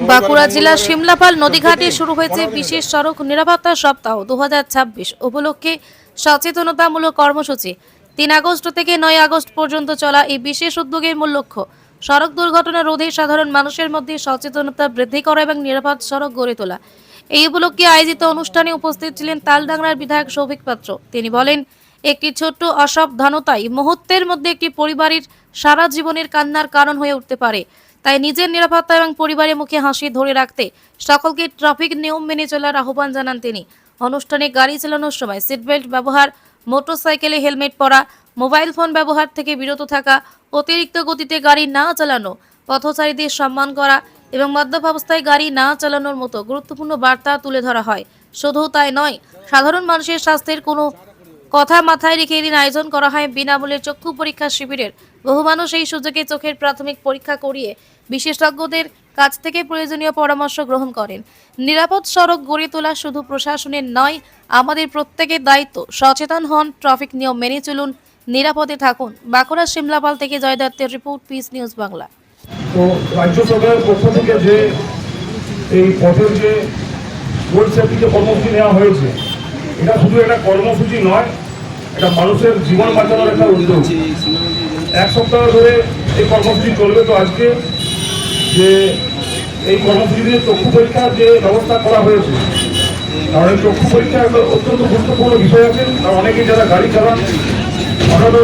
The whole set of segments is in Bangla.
বাঁকুড়া জেলার শিমলাপাল নদীঘাটে শুরু হয়েছে বিশেষ সড়ক নিরাপত্তা সপ্তাহ 2026 উপলক্ষে সচেতনতামূলক কর্মসূচি। 3 আগস্ট থেকে 9 আগস্ট পর্যন্ত চলা এই বিশেষ উদ্যোগের মূল লক্ষ্য সড়ক দুর্ঘটনা রোধে সাধারণ মানুষের মধ্যে সচেতনতা বৃদ্ধি করা এবং নিরাপদ সড়ক গড়ে তোলা। এই উপলক্ষে আয়োজিত অনুষ্ঠানে উপস্থিত ছিলেন তালডাংরার বিধায়ক সৌভিক পাত্র। তিনি বলেন, একটি ছোট্ট অসাবধানতাই মুহূর্তের মধ্যে একটি পরিবারের সারা জীবনের কান্নার কারণ হয়ে উঠতে পারে। তাই নিজের নিরাপত্তা এবং পরিবারের মুখে হাসি ধরে রাখতে সকলকে ট্রাফিক নিয়ম মেনে চলার আহ্বান জানান তিনি। অনুষ্ঠানে গাড়ি চালানোর সময় সিট বেল্ট ব্যবহার, মোটরসাইকেলে হেলমেট পরা, মোবাইল ফোন ব্যবহার থেকে বিরত থাকা, অতিরিক্ত গতিতে গাড়ি না চালানো, পথচারীদের সম্মান করা এবং মদ্যপ অবস্থায় গাড়ি না চালানোর মতো গুরুত্বপূর্ণ বার্তা তুলে ধরা হয়। শুধু তাই নয়, সাধারণ মানুষের স্বাস্থ্যের কোনো কথা মাথায় রেখে এদিন আয়োজন করা হয় বিনামূল্যে চক্ষু পরীক্ষা শিবিরের। বহু মানুষ এই সুযোগে চোখের প্রাথমিক পরীক্ষা করিয়ে বিশেষজ্ঞদের কাছ থেকে প্রয়োজনীয় পরামর্শ গ্রহণ করেন। নিরাপদ সড়ক গড়ে তোলা শুধু প্রশাসনের নয়, আমাদের প্রত্যেকের দায়িত্ব। সচেতন হন, ট্রাফিক নিয়ম মেনে চলুন, নিরাপদে থাকুন। বাঁকুড়া শিমলাপাল থেকে জয় দত্তের রিপোর্ট, পিস নিউজ বাংলা। তো রাজ্য সরকারের পক্ষ থেকে যে এই পথের যে রোড সেফটি যে কর্মসূচি নেওয়া হয়েছে, এটা শুধু একটা কর্মসূচি নয়, এটা মানুষের জীবন বাঁচানোর একটা উদ্যোগ। 1 সপ্তাহ ধরে এই কর্মসূচি চলবে। তো আজকে যে এই কর্মসূচিতে চক্ষু পরীক্ষার যে ব্যবস্থা করা হয়েছে, কারণ এই চক্ষু পরীক্ষা একটা অত্যন্ত গুরুত্বপূর্ণ বিষয় আছে। কারণ অনেকেই যারা গাড়ি চালান আপনারা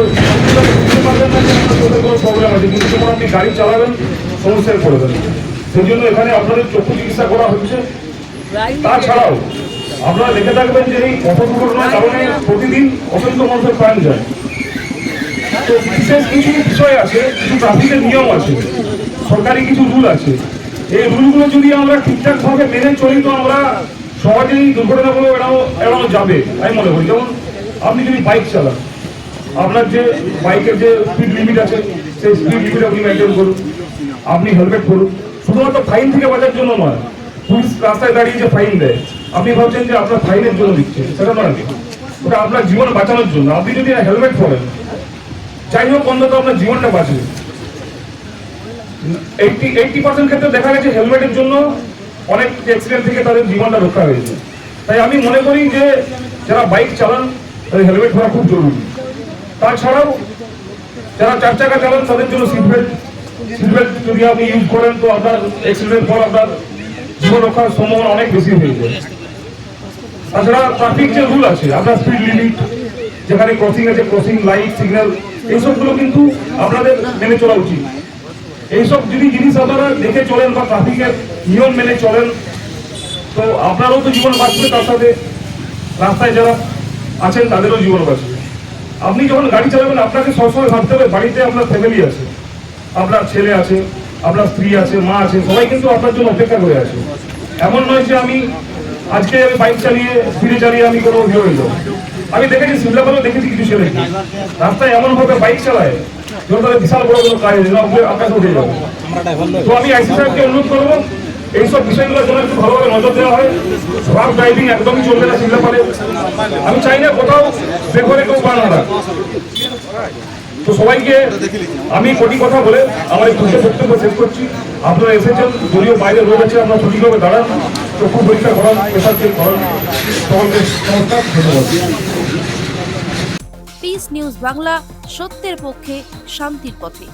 বুঝতে পারবেন না যে আপনার কোনো প্রবলেম আছে, কিন্তু যখন আপনি গাড়ি চালাবেন সমস্যায় পড়বেন। সেই জন্য এখানে আপনাদের চক্ষু চিকিৎসা করা হচ্ছে। তাছাড়াও আপনারা দেখে থাকবেন যে এই পথ দুর্ঘটনার কারণে প্রতিদিন অসংখ্য মানুষের প্রাণ যায়। তো বিশেষ কিছু বিষয় আছে, কিছু ট্রাফিকের নিয়ম আছে, সরকারি কিছু রুল আছে। এই রুলগুলো যদি আমরা ঠিকঠাকভাবে মেনে চলি তো আমরা সহজেই দুর্ঘটনাগুলো এড়ানো যাবে আমি মনে করি। যেমন আপনি যদি বাইক চালান, আপনার যে বাইকের যে স্পিড লিমিট আছে সেই স্পিড লিমিট আপনি মেনটেন করুন, আপনি হেলমেট পরুন। শুধুমাত্র ফাইন থেকে বাঁচার জন্য নয়, পুলিশ রাস্তায় দাঁড়িয়ে যে ফাইন দেয় আপনি ভাবছেন যে আপনার ফাইনের জন্য দিচ্ছে, সেটা নয়, ওটা আপনার জীবন বাঁচানোর জন্য। আপনি যদি হেলমেট পরেন, যাই হোক অন্তত আপনার জীবনটা বাঁচবে। 80% ক্ষেত্রে দেখা গেছে হেলমেটের জন্য অনেক অ্যাক্সিডেন্ট থেকে তাদের জীবনটা রক্ষা হয়েছে। তাই আমি মনে করি যে যারা বাইক চালান তাদের হেলমেট পরা খুব জরুরি। তাছাড়াও যারা 4 চাকা চালান তাদের জন্য সিট বেল্ট যদি আপনি ইউজ করেন তো আপনার অ্যাক্সিডেন্ট পর আপনার জীবন রক্ষার সম্ভাবনা অনেক বেশি হয়ে যায়। তাছাড়া ট্রাফিক যে রুল আছে, আপনার স্পিড লিমিট, যেখানে ক্রসিং আছে, ক্রসিং লাইট, সিগন্যাল, এইসবগুলো কিন্তু আপনাদের মেনে চলা উচিত। এইসব যদি জিনিস আপনারা দেখে চলেন বা ট্রাফিকের নিয়ম মেনে চলেন তো আপনারও তো জীবন বাঁচবে, তার সাথে রাস্তায় যারা আছেন তাদেরও জীবন বাঁচবে। আপনি যখন গাড়ি চালাবেন আপনাকে সবসময় ভাবতে হবে বাড়িতে আপনার ফ্যামিলি আছে, আপনার ছেলে আছে, আপনার স্ত্রী আছে, মা আছে, সবাই কিন্তু আপনার জন্য অপেক্ষা করে আছে। এমন নয় যে আমি আজকে বাইক চালিয়ে স্পিডে চালিয়ে আমি কোনো ইয়ে হয়ে যাবো। আমি দেখেছি শিমলাপালেও দেখেছি কিছু ছেলেকে রাস্তায় এমনভাবে বাইক চালায় যখন তাদের বিশাল বড় কোনো কাজ আকাশ উঠে যাবে। তো আমি আইসি সাহেবকে অনুরোধ করবো এইসব বিষয়গুলোর জন্য একটু ভালোভাবে নজর দেওয়া হয়। রাফ ড্রাইভিং একদমই চলবে না শিমলাপালে। আমি চাই না কোথাও বেঘরে কেউ পান না। তো সবাইকে আমি কোটি কথা বলে আমার এই বক্তব্য শেষ করছি। আপনারা এসেছেন, যদিও বাইরে রোড আছে, আপনারা সঠিকভাবে দাঁড়ান, চক্ষু পরীক্ষা করান, প্রেশার চেক করান। সকলকে নমস্কার, ধন্যবাদ। পিস নিউজ বাংলা, সত্যের পক্ষে, শান্তির পথে।